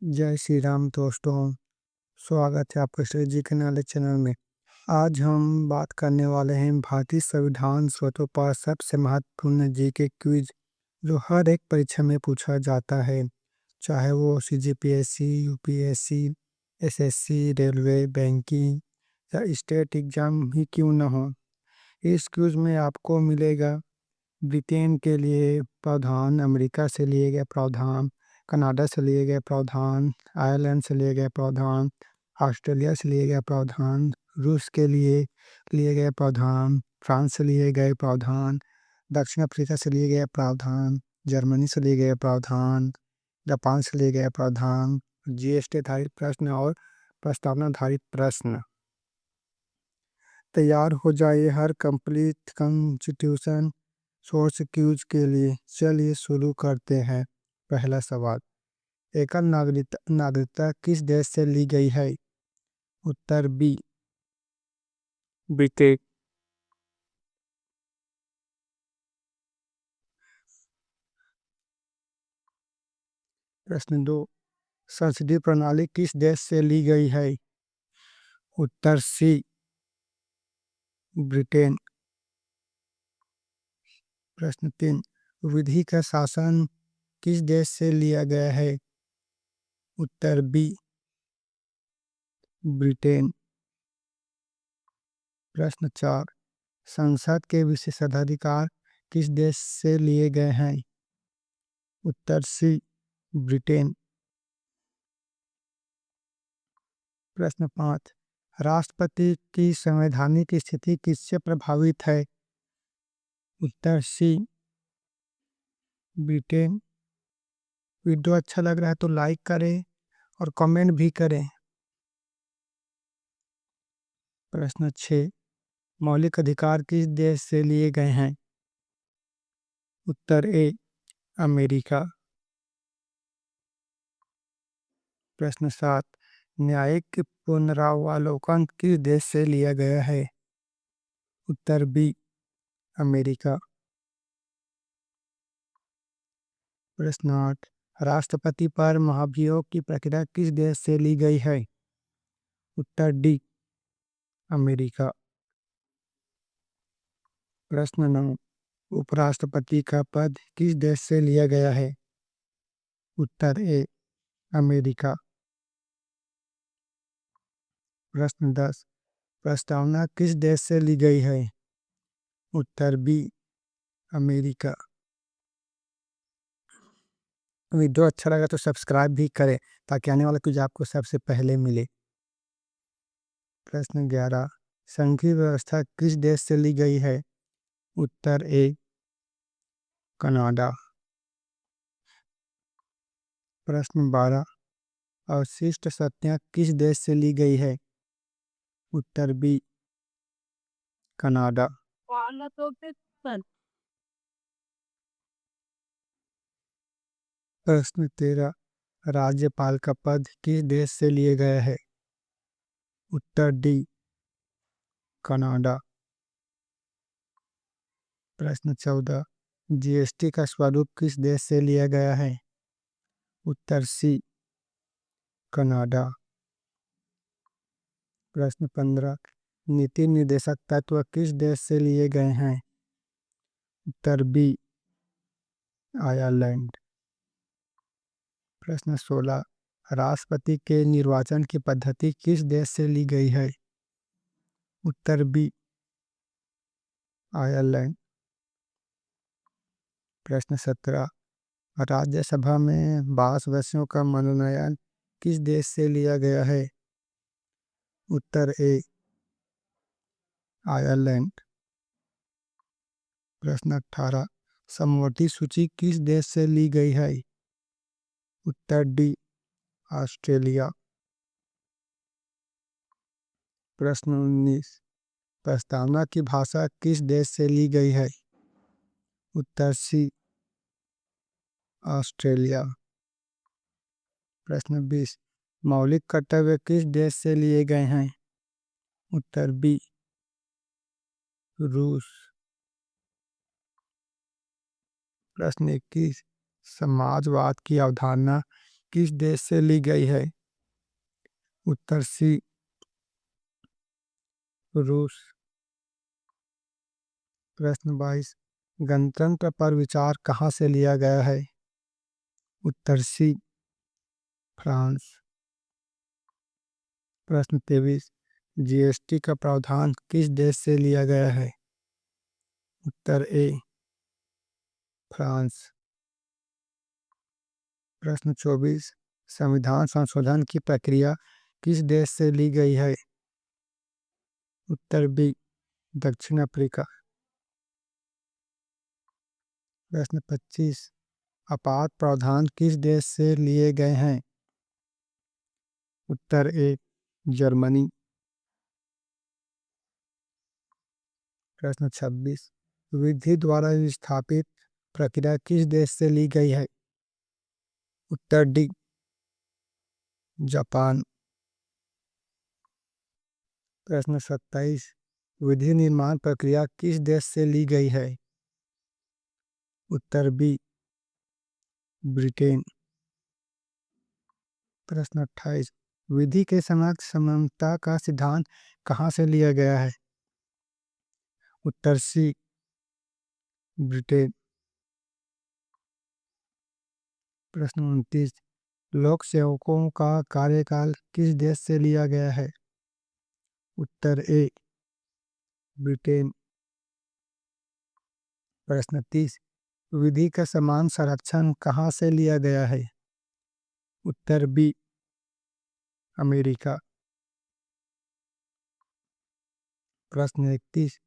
जय श्री राम दोस्तों। स्वागत है आपका श्री जी के नाले चैनल में। आज हम बात करने वाले हैं भारतीय संविधान स्रोतों पर सबसे महत्वपूर्ण जी के क्विज जो हर एक परीक्षा में पूछा जाता है, चाहे वो CGPSC, UPSC, SSC, railway, banking या स्टेट एग्जाम ही क्यों न हो। इस क्विज में आपको मिलेगा ब्रिटेन के लिए प्रावधान, अमेरिका से लिए गए प्रावधान, कनाडा से लिए गए प्रावधान, आयरलैंड से लिए गए प्रावधान, ऑस्ट्रेलिया से लिए गए प्रावधान, रूस के लिए गए प्रावधान, फ्रांस से लिए गए प्रावधान, दक्षिण अफ्रीका से लिए गए प्रावधान, जर्मनी से लिए गए प्रावधान, जापान से लिए गए प्रावधान, GST आधारित प्रश्न और प्रस्तावना आधारित प्रश्न। तैयार हो जाइए हर कंप्लीट कॉन्स्टिट्यूशन सोर्स क्यूज के लिए। चलिए शुरू करते हैं। पहला सवाल, एकल नागरिकता किस देश से ली गई है? उत्तर बी, ब्रिटेन। प्रश्न 2, संसदीय प्रणाली किस देश से ली गई है? उत्तर सी, ब्रिटेन। प्रश्न 3, विधि का शासन किस देश से लिया गया है? उत्तर बी, ब्रिटेन। प्रश्न 4, संसद के विशेषाधिकार किस देश से लिए गए हैं? उत्तर सी, ब्रिटेन। प्रश्न 5, राष्ट्रपति की संवैधानिक स्थिति किससे प्रभावित है? उत्तर सी, ब्रिटेन। वीडियो अच्छा लग रहा है तो लाइक करें और कमेंट भी करें। प्रश्न 6, मौलिक अधिकार किस देश से लिए गए हैं? उत्तर ए, अमेरिका। प्रश्न 7, न्यायिक पुनरावलोकन किस देश से लिया गया है? उत्तर बी, अमेरिका। प्रश्न 8, राष्ट्रपति पर महाभियोग की प्रक्रिया किस देश से ली गई है? उत्तर डी, अमेरिका। प्रश्न 9, उपराष्ट्रपति का पद किस देश से लिया गया है? उत्तर ए, अमेरिका। प्रश्न 10, प्रस्तावना किस देश से ली गई है? उत्तर बी, अमेरिका। वीडियो अच्छा लगा तो सब्सक्राइब भी करें ताकि आने वाला कुछ आपको सबसे पहले मिले। प्रश्न 11, संघीय व्यवस्था किस देश से ली गई है? उत्तर ए, कनाडा। प्रश्न 12, अवशिष्ट शक्तियाँ किस देश से ली गई है? उत्तर बी, कनाडा। प्रश्न 13, राज्यपाल का पद किस देश से लिए गया है? उत्तर डी, कनाडा। प्रश्न 14, GST का स्वरूप किस देश से लिया गया है? उत्तर सी, कनाडा। प्रश्न 15, नीति निर्देशक तत्व किस देश से लिए गए हैं? उत्तर बी, आयरलैंड। प्रश्न 16, राष्ट्रपति के निर्वाचन की पद्धति किस देश से ली गई है? उत्तर बी, आयरलैंड। प्रश्न 17, राज्यसभा में 22 सदस्यों का मनोनयन किस देश से लिया गया है? उत्तर ए, आयरलैंड। प्रश्न 18, समवर्ती सूची किस देश से ली गई है? उत्तर डी, ऑस्ट्रेलिया। प्रश्न 19, प्रस्तावना की भाषा किस देश से ली गई है? उत्तर सी, ऑस्ट्रेलिया। प्रश्न 20, मौलिक कर्तव्य किस देश से लिए गए हैं? उत्तर बी, रूस। प्रश्न 21, समाजवाद की अवधारणा किस देश से ली गई है? उत्तर सी रूस। प्रश्न 22, गणतंत्र पर विचार कहाँ से लिया गया है? उत्तर सी फ्रांस। प्रश्न 23, जीएसटी का प्रावधान किस देश से लिया गया है? उत्तर ए फ्रांस। प्रश्न 24, संविधान संशोधन की प्रक्रिया किस देश से ली गई है? उत्तर बी दक्षिण अफ्रीका। प्रश्न 25, आपात प्रावधान किस देश से लिए गए हैं? उत्तर ए जर्मनी। प्रश्न 26, विधि द्वारा स्थापित प्रक्रिया किस देश से ली गई है? उत्तर डी जापान। प्रश्न 27, विधि निर्माण प्रक्रिया किस देश से ली गई है? उत्तर बी ब्रिटेन। प्रश्न 28, विधि के समक्ष समानता का सिद्धांत कहाँ से लिया गया है? उत्तर सी ब्रिटेन। प्रश्न 29, लोक सेवकों का कार्यकाल किस देश से लिया गया है? उत्तर ए ब्रिटेन। प्रश्न 30, विधि का समान संरक्षण कहाँ से लिया गया है? उत्तर बी अमेरिका। प्रश्न 31,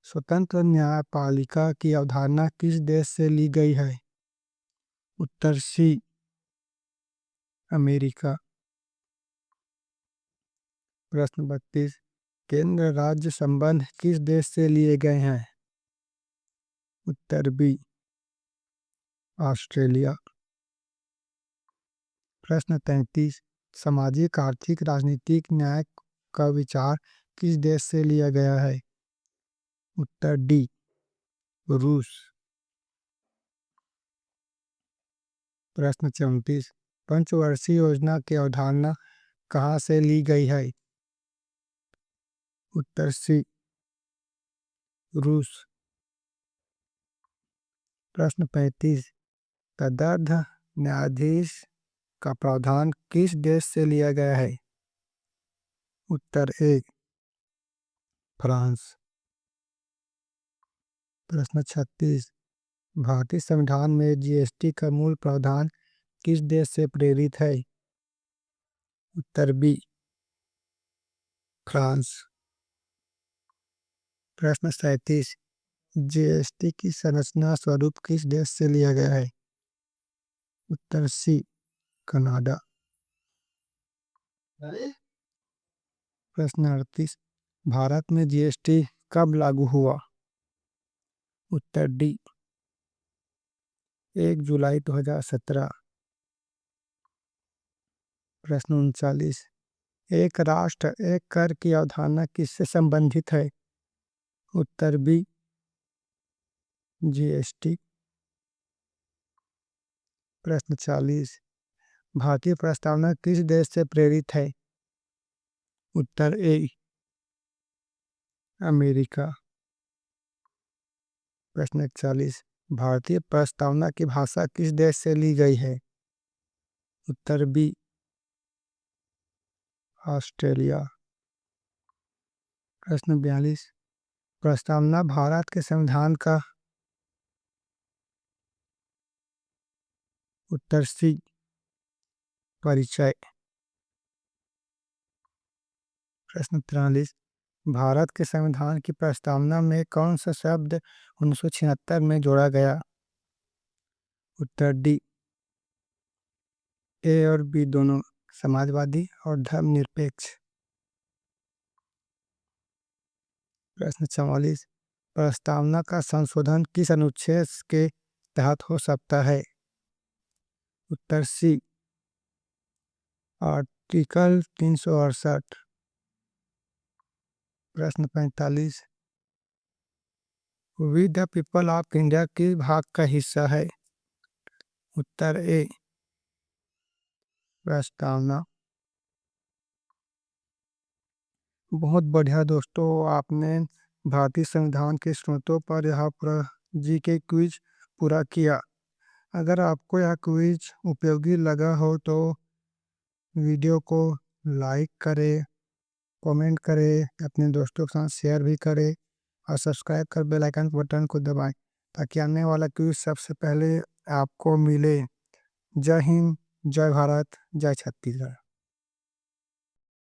स्वतंत्र न्यायपालिका की अवधारणा किस देश से ली गई है? उत्तर सी अमेरिका। प्रश्न 32, केंद्र राज्य संबंध किस देश से लिए गए हैं? उत्तर बी ऑस्ट्रेलिया। प्रश्न 33, सामाजिक आर्थिक राजनीतिक न्याय का विचार किस देश से लिया गया है? उत्तर डी रूस। प्रश्न 34, पंचवर्षीय योजना की अवधारणा कहाँ से ली गई है? उत्तर सी रूस। प्रश्न 35, तदर्थ न्यायाधीश का प्रावधान किस देश से लिया गया है? उत्तर ए फ्रांस। प्रश्न 36, भारतीय संविधान में जीएसटी का मूल प्रावधान किस देश से प्रेरित है? उत्तर बी फ्रांस। प्रश्न 37, जीएसटी की संरचना स्वरूप किस देश से लिया गया है? उत्तर सी कनाडा। प्रश्न 38, भारत में जीएसटी कब लागू हुआ? उत्तर डी 1 जुलाई 2017। प्रश्न 39, एक राष्ट्र एक कर की अवधारणा किससे संबंधित है? उत्तर बी जीएसटी। प्रश्न 40, भारतीय प्रस्तावना किस देश से प्रेरित है? उत्तर ए अमेरिका। प्रश्न 41, भारतीय प्रस्तावना की भाषा किस देश से ली गई है? उत्तर बी ऑस्ट्रेलिया। प्रश्न 42, प्रस्तावना भारत के संविधान का उत्तर सी परिचय। प्रश्न 43, भारत के संविधान की प्रस्तावना में कौन सा शब्द 1976 में जोड़ा गया? उत्तर डी ए और बी दोनों, समाजवादी और धर्मनिरपेक्ष। प्रश्न 44, प्रस्तावना का संशोधन किस अनुच्छेद के तहत हो सकता है? उत्तर सी आर्टिकल 368। प्रश्न 45, we the people of India किस भाग का हिस्सा है? उत्तर ए प्रस्तावना। बहुत बढ़िया दोस्तों, आपने भारतीय संविधान के स्रोतों पर यह पूरा जीके क्विज पूरा किया। अगर आपको यह क्विज उपयोगी लगा हो तो वीडियो को लाइक करें, कमेंट करें, अपने दोस्तों के साथ शेयर भी करें और सब्सक्राइब कर बेल आइकन बटन को दबाएं ताकि आने वाला क्विज सबसे पहले आपको मिले। जय हिंद, जय भारत, जय छत्तीसगढ़।